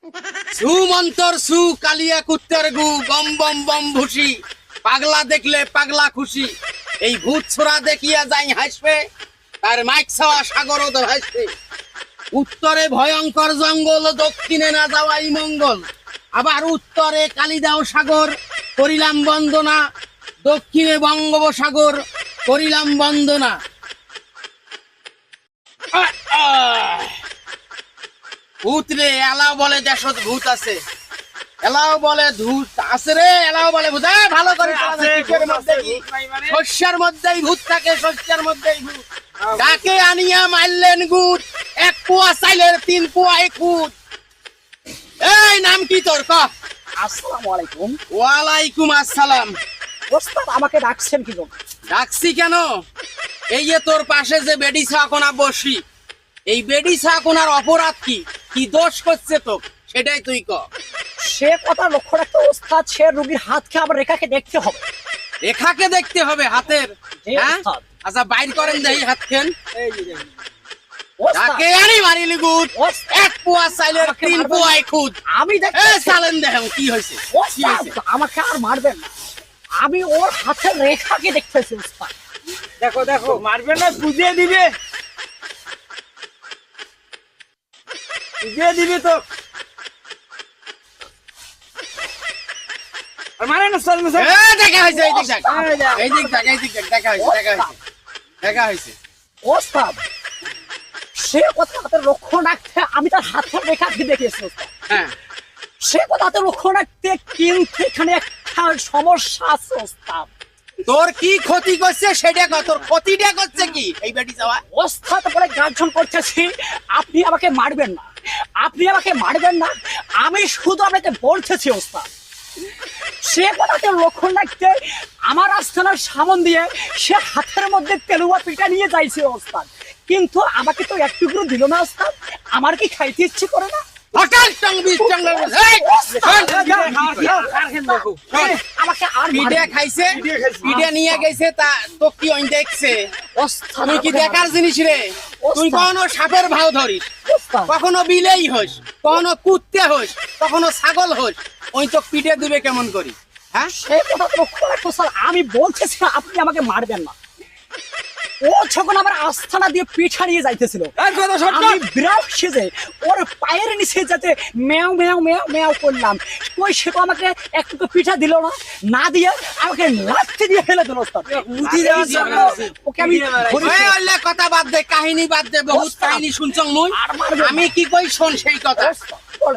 সুমন্তর সু কালিয়া কুত্তের গু bomb bomb bomb ভুসি পাগলা দেখলে পাগলা খুশি। এই ভূত ছোড়া দেখিয়া যাই হাসবে, তার মাইক ছাওয়া সাগরও তো হাসবে। উত্তরে ভয়ঙ্কর জঙ্গল, দক্ষিণে না যাওয়াই মঙ্গল। আবার উত্তরে কালিদাও সাগর করিলাম বন্দনা, দক্ষিণে বঙ্গোপসাগর করিলাম বন্দনা। ভূত রে এলাও বলে দেশত ভূত আছে, এলাও বলে ভূত আছে রে, এলাও বলে ভূত। ভালো করে শস্যের মধ্যেই ভূত থাকে, শস্যের মধ্যেই ভূত। কাকে আনিয়া মারলেন গুত, এক পোয়া চাইলের 3 পোয়া একুত। এই নাম কি তোর? ক। আসসালামু আলাইকুম। ওয়ালাইকুম আসসালাম। ওস্তাদ আমাকে ডাকছেন কি জন্য? ডাকছি কেন? এই যে তোর পাশে যে বেডি ছাকোনা বসি, এই বেডি ছাকোনার অপরাধ কি? কি দোষ করছে তো সেটাই তুই ক। সে কথা লক্ষ্য রাখতে ওস্তাদ, সে রোগীর হাতকে আবার রেখাকে দেখতে হবে। রেখাকে দেখতে হবে হাতের? জি, হ্যাঁ ওস্তাদ। আচ্ছা বাইর করেন দেখি হাত খেন। ওস্তাদ, তাকে আনি মারিলি গুদ, এক পোয়া চাইলের 3 পোয়া একুত। আমি এ দেখতে চালেন দেখেন কি হয়েছে, কি ওস্তাদ হয়েছে? আমাকে আর মারবেন না, আমি ওর হাতের রেখাকে দেখতেছি ওস্তাদ। দেখো দেখো, মারবে না, বুঝিয়ে দিবে, বুঝিয়ে দিবে তো। আর মারে না, চল না, এ দেখা হয়েছে, এই দিক দেখ, এই দিক দেখ, এই দিক দেখ, দেখা হয়েছে, দেখা হয়েছে, দেখা হয়েছে। ওস্তাদ সে কথা হাতের লক্ষ্য রাখতে আমি তার হাতের রেখাকে দেখেছি ওস্তাদ। হ্যাঁ সে কথা হাতের লক্ষ্য রাখতে, কিন্তু এখানে একটা সমস্যা আছে ওস্তাদ। তোর কি ক্ষতি করছে সেটা কত? তোর ক্ষতিটা করছে কি এই বেটি যাওয়া? ওস্তাদ পরে গার্জন করতেছি, আপনি আমাকে মারবেন না, আপনি আমাকে মারবেন না, আমি শুধু আপনাকে বলতেছি ওস্তাদ। সে কথাতে লক্ষ্য রাখতে আমার আস্থানার সামন দিয়ে সে হাতের মধ্যে তেলুয়া পিঠা নিয়ে যাইছে ওস্তাদ, কিন্তু আমাকে তো একটু করে দিল না ওস্তাদ। আমার কি খাইতে ইচ্ছে করে না? হঠাৎ টংবি টংলা এই আমাকে আর পিঠে খাইছে, পিঠে নিয়ে গেছে, তা তো কি ওই দেখছে? ওস্তাদ তুই কি দেখার জিনিস রে? তুই কখনো সাপের ভাও ধরিস, ওস্তাদ কখনো বিলেই হোস, কখনো কুত্তে হোস, কখনো ছাগল হোস, ওই তো পিঠে দিবে কেমন করি? হ্যাঁ সে কথা তো লক্ষ্য রাখো স্যার, আমি বলতেছি আপনি আমাকে মারবেন না। ও যখন আমার আস্থানা দিয়ে পিঠা নিয়ে যাইতেছিল, আমি বিড়াল সেজে ওর পায়ের নিচে যাতে মেও মেও মেও মেও করলাম, ওই সে তো আমাকে একটু পিঠা দিল না, না দিয়ে আমাকে লাথি দিয়ে ফেলে দিল ওস্তাদ। এই জন্য ওকে আমি ধরেছি। ওই অল্লে কথা বাদ দে, কাহিনী বাদ দে, বহুত কাহিনী শুনছং মুই। আর মারবেন না। আমি কি কই শোন সেই কথা।